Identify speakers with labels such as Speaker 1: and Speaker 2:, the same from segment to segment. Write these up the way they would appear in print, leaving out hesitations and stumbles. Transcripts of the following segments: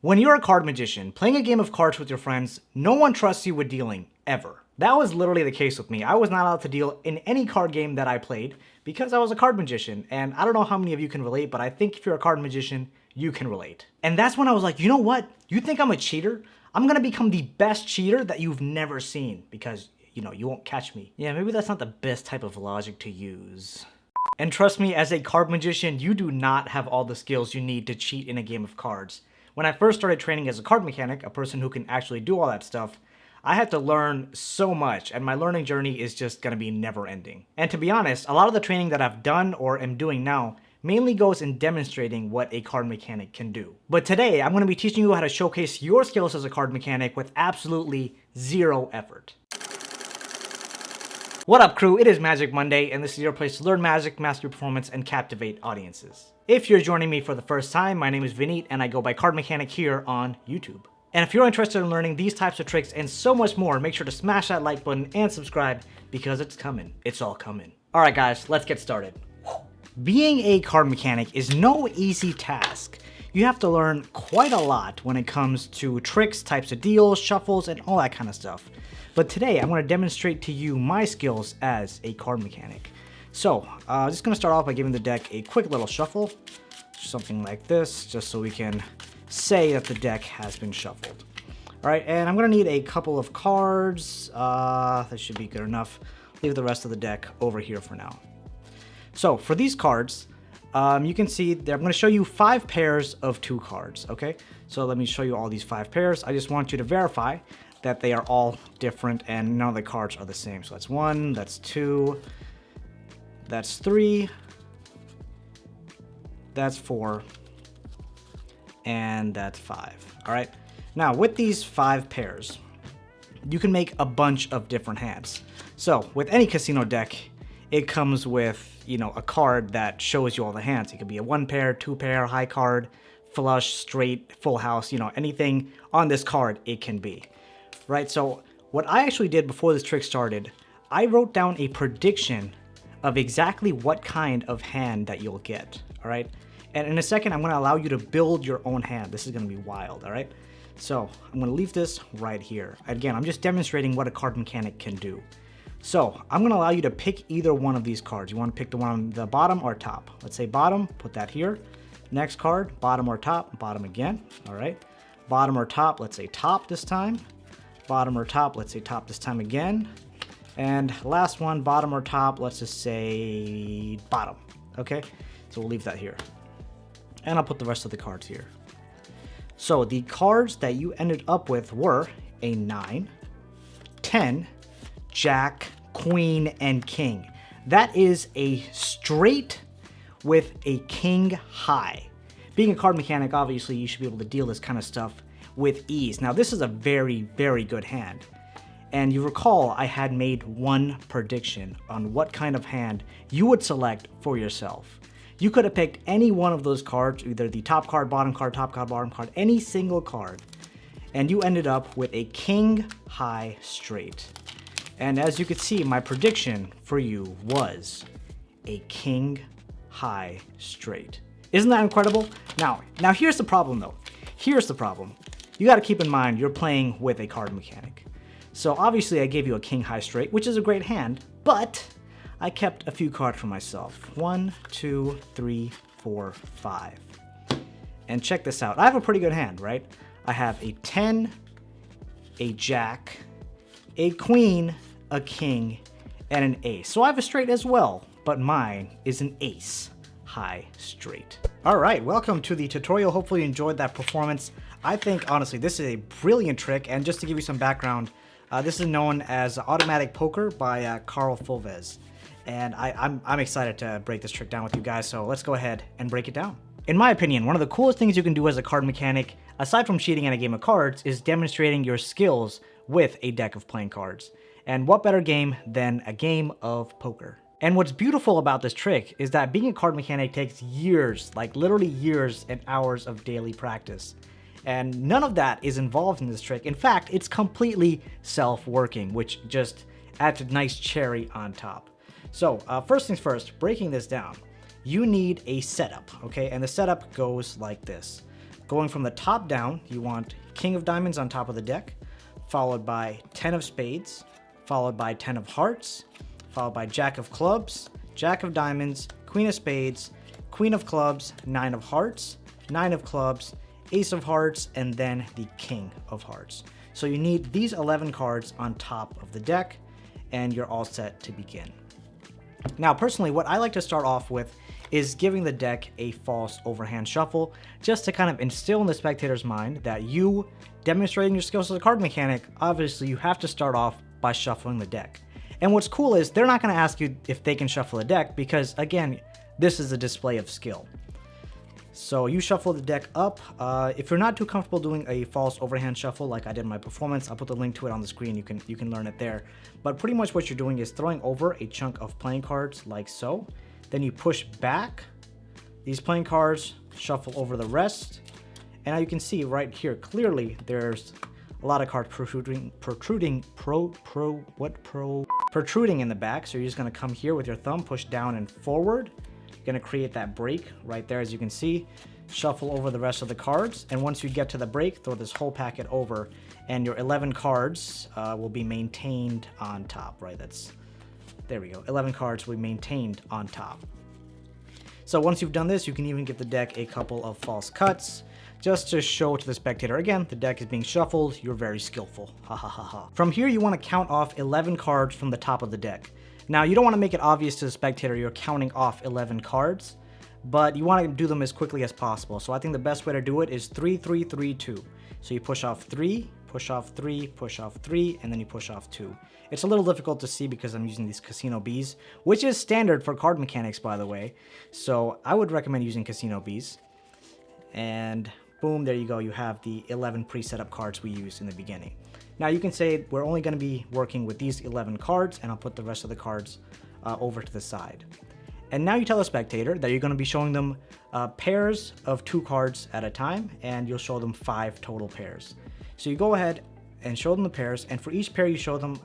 Speaker 1: When you're a card magician, playing a game of cards with your friends, no one trusts you with dealing, ever. That was literally the case with me. I was not allowed to deal in any card game that I played because I was a card magician, and I don't know how many of you can relate, but I think if you're a card magician, you can relate. And that's when I was like, you know what? You think I'm a cheater? I'm gonna become the best cheater that you've never seen because, you won't catch me. Yeah, maybe that's not the best type of logic to use. And trust me, as a card magician, you do not have all the skills you need to cheat in a game of cards. When I first started training as a card mechanic, a person who can actually do all that stuff, I had to learn so much, and my learning journey is just gonna be never ending. And to be honest, a lot of the training that I've done or am doing now mainly goes in demonstrating what a card mechanic can do. But today, I'm gonna be teaching you how to showcase your skills as a card mechanic with absolutely zero effort. What up, crew? It is Magic Monday, and this is your place to learn magic, master your performance, and captivate audiences. If you're joining me for the first time, my name is Vineet, and I go by Card Mechanic here on YouTube. And if you're interested in learning these types of tricks and so much more, make sure to smash that like button and subscribe because it's coming. It's all coming. All right, guys, let's get started. Being a card mechanic is no easy task. You have to learn quite a lot when it comes to tricks, types of deals, shuffles, and all that kind of stuff. But today, I'm going to demonstrate to you my skills as a card mechanic. So, I'm just going to start off by giving the deck a quick little shuffle. Something like this, just so we can say that the deck has been shuffled. Alright, and I'm going to need a couple of cards. That should be good enough. Leave the rest of the deck over here for now. So, for these cards, you can see that I'm going to show you 5 pairs of 2 cards, okay? So let me show you all these 5 pairs. I just want you to verify that they are all different and none of the cards are the same. So that's 1, that's 2, that's 3, that's 4, and that's 5. All right. Now with these 5 pairs, you can make a bunch of different hands. So with any casino deck, it comes with, a card that shows you all the hands. It could be a 1 pair, 2 pair, high card, flush, straight, full house, anything on this card it can be. Right, so what I actually did before this trick started, I wrote down a prediction of exactly what kind of hand that you'll get, all right? And in a second, I'm gonna allow you to build your own hand. This is gonna be wild, all right? So I'm gonna leave this right here. Again, I'm just demonstrating what a card mechanic can do. So I'm gonna allow you to pick either one of these cards. You wanna pick the one on the bottom or top. Let's say bottom, put that here. Next card, bottom or top, bottom again, all right? Bottom or top, let's say top this time. Bottom or top, let's say top this time again. And last one, bottom or top, let's just say bottom, okay? So we'll leave that here. And I'll put the rest of the cards here. So the cards that you ended up with were a 9, 10, Jack, Queen, and King. That is a straight with a king high. Being a card mechanic, obviously, you should be able to deal this kind of stuff with ease. Now, this is a very, very good hand. And you recall I had made one prediction on what kind of hand you would select for yourself. You could have picked any one of those cards, either the top card, bottom card, top card, bottom card, any single card, and you ended up with a king high straight. And as you could see, my prediction for you was a king high straight. Isn't that incredible? Now here's the problem though. Here's the problem. You got to keep in mind you're playing with a card mechanic. So obviously I gave you a king high straight, which is a great hand, but I kept a few cards for myself. 1, 2, 3, 4, 5. And check this out. I have a pretty good hand, right? I have a 10, a jack, a queen, a king, and an ace. So I have a straight as well, but mine is an ace high straight. All right, welcome to the tutorial. Hopefully you enjoyed that performance. I think, honestly, this is a brilliant trick, and just to give you some background, this is known as automatic poker by Carl Fulvez. And I'm excited to break this trick down with you guys, so let's go ahead and break it down. In my opinion, one of the coolest things you can do as a card mechanic, aside from cheating in a game of cards, is demonstrating your skills with a deck of playing cards. And what better game than a game of poker? And what's beautiful about this trick is that being a card mechanic takes years, like literally years and hours of daily practice. And none of that is involved in this trick. In fact, it's completely self-working, which just adds a nice cherry on top. So first things first, breaking this down, you need a setup, okay? And the setup goes like this. Going from the top down, you want king of diamonds on top of the deck, followed by 10 of spades, followed by 10 of hearts, followed by jack of clubs, jack of diamonds, queen of spades, queen of clubs, 9 of hearts, 9 of clubs, ace of hearts, and then the king of hearts. So you need these 11 cards on top of the deck, and you're all set to begin. Now, personally, what I like to start off with is giving the deck a false overhand shuffle, just to kind of instill in the spectator's mind that you, demonstrating your skills as a card mechanic, obviously you have to start off by shuffling the deck. And what's cool is they're not going to ask you if they can shuffle a deck because, again, this is a display of skill. So you shuffle the deck up. If you're not too comfortable doing a false overhand shuffle like I did in my performance, I'll put the link to it on the screen. You can learn it there. But pretty much what you're doing is throwing over a chunk of playing cards like so. Then you push back these playing cards, shuffle over the rest. And now you can see right here clearly there's a lot of cards protruding in the back. So you're just gonna come here with your thumb, push down and forward. Going to create that break right there, as you can see. Shuffle over the rest of the cards, and once you get to the break, throw this whole packet over, and your 11 cards will be maintained on top, right? There we go. 11 cards will be maintained on top. So once you've done this, you can even give the deck a couple of false cuts, just to show to the spectator, again, the deck is being shuffled, you're very skillful. Ha ha ha ha. From here, you want to count off 11 cards from the top of the deck. Now, you don't want to make it obvious to the spectator you're counting off 11 cards, but you want to do them as quickly as possible. So I think the best way to do it is 3, 3, 3, 2. So you push off 3, push off 3, push off 3, and then you push off 2. It's a little difficult to see because I'm using these Casino Bs, which is standard for card mechanics, by the way. So I would recommend using Casino Bs. And boom, there you go. You have the 11 pre-set up cards we used in the beginning. Now you can say we're only going to be working with these 11 cards, and I'll put the rest of the cards over to the side. And now you tell the spectator that you're going to be showing them pairs of 2 cards at a time, and you'll show them 5 total pairs. So you go ahead and show them the pairs, and for each pair you show them,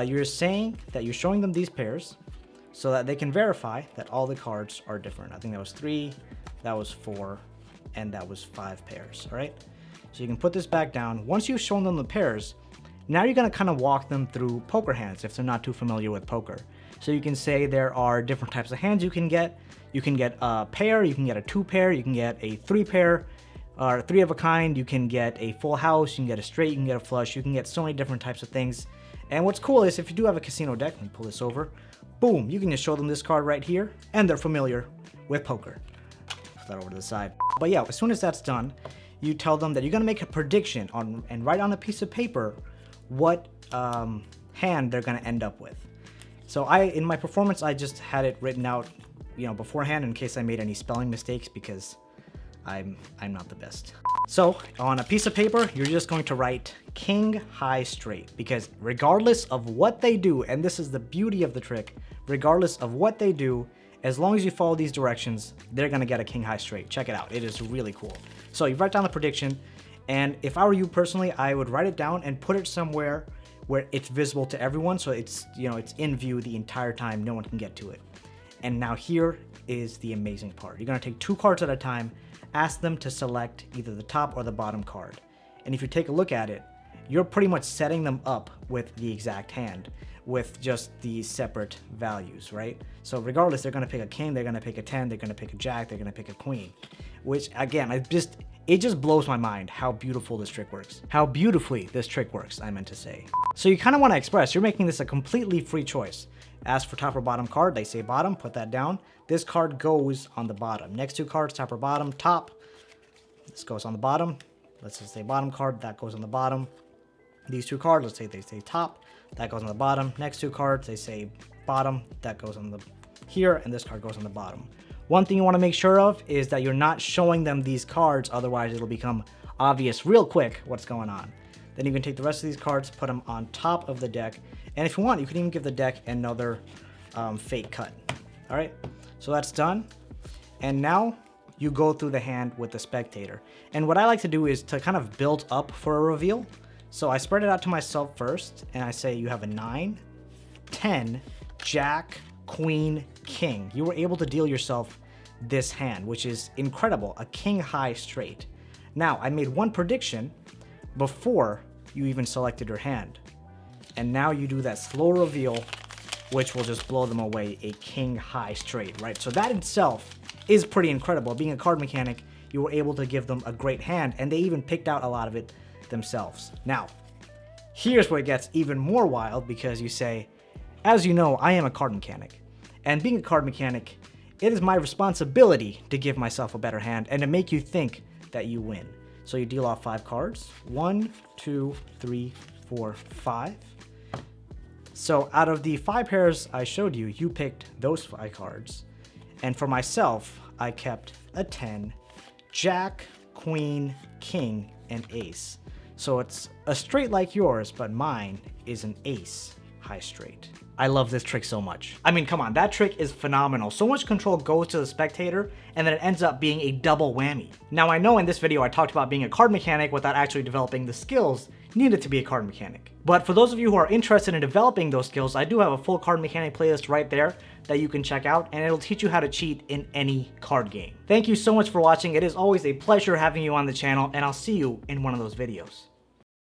Speaker 1: you're saying that you're showing them these pairs so that they can verify that all the cards are different. I think that was 3, that was 4, and that was 5 pairs, all right? So you can put this back down. Once you've shown them the pairs, now you're going to kind of walk them through poker hands if they're not too familiar with poker. So you can say there are different types of hands you can get. You can get a pair, you can get a 2 pair, you can get a 3 pair, or 3 of a kind, you can get a full house, you can get a straight, you can get a flush, you can get so many different types of things. And what's cool is if you do have a casino deck, let me pull this over, boom, you can just show them this card right here, and they're familiar with poker. Put that over to the side. But yeah, as soon as that's done, you tell them that you're going to make a prediction on and write on a piece of paper what hand they're going to end up with. So in my performance, I just had it written out, beforehand in case I made any spelling mistakes because I'm not the best. So on a piece of paper, you're just going to write king high straight, because regardless of what they do, and this is the beauty of the trick, regardless of what they do, as long as you follow these directions, they're going to get a king high straight. Check it out. It is really cool. So you write down the prediction, and if I were you personally, I would write it down and put it somewhere where it's visible to everyone, so it's in view the entire time. No one can get to it. And now here is the amazing part. You're going to take 2 cards at a time, ask them to select either the top or the bottom card. And if you take a look at it, you're pretty much setting them up with the exact hand, with just the separate values, right? So regardless, they're going to pick a king, they're going to pick a 10, they're going to pick a jack, they're going to pick a queen, which again, it just blows my mind how beautiful this trick works. How beautifully this trick works, I meant to say. So you kind of want to express, you're making this a completely free choice. Ask for top or bottom card, they say bottom, put that down. This card goes on the bottom. Next 2 cards, top or bottom, top. This goes on the bottom. Let's just say bottom card, that goes on the bottom. These 2 cards, let's say they say top, that goes on the bottom. Next 2 cards, they say bottom, that goes on the here, and this card goes on the bottom. One thing you want to make sure of is that you're not showing them these cards, otherwise it'll become obvious real quick what's going on. Then you can take the rest of these cards, put them on top of the deck, and if you want, you can even give the deck another fake cut. All right, so that's done. And now you go through the hand with the spectator. And what I like to do is to kind of build up for a reveal. So I spread it out to myself first, and I say you have a 9, 10, jack, queen, king. You were able to deal yourself this hand, which is incredible, a king high straight. Now, I made one prediction before you even selected your hand. And now you do that slow reveal, which will just blow them away, a king high straight, right? So that itself is pretty incredible. Being a card mechanic, you were able to give them a great hand, and they even picked out a lot of it themselves. Now, here's where it gets even more wild, because you say, as you know, I am a card mechanic. And being a card mechanic, it is my responsibility to give myself a better hand and to make you think that you win. So you deal off 5 cards. 1, 2, 3, 4, 5. So out of the 5 pairs I showed you, you picked those 5 cards. And for myself, I kept a 10, Jack, Queen, King, and Ace. So it's a straight like yours, but mine is an Ace high straight. I love this trick so much. I mean, come on, that trick is phenomenal. So much control goes to the spectator, and then it ends up being a double whammy. Now, I know in this video I talked about being a card mechanic without actually developing the skills needed to be a card mechanic. But for those of you who are interested in developing those skills, I do have a full card mechanic playlist right there that you can check out, and it'll teach you how to cheat in any card game. Thank you so much for watching. It is always a pleasure having you on the channel, and I'll see you in one of those videos.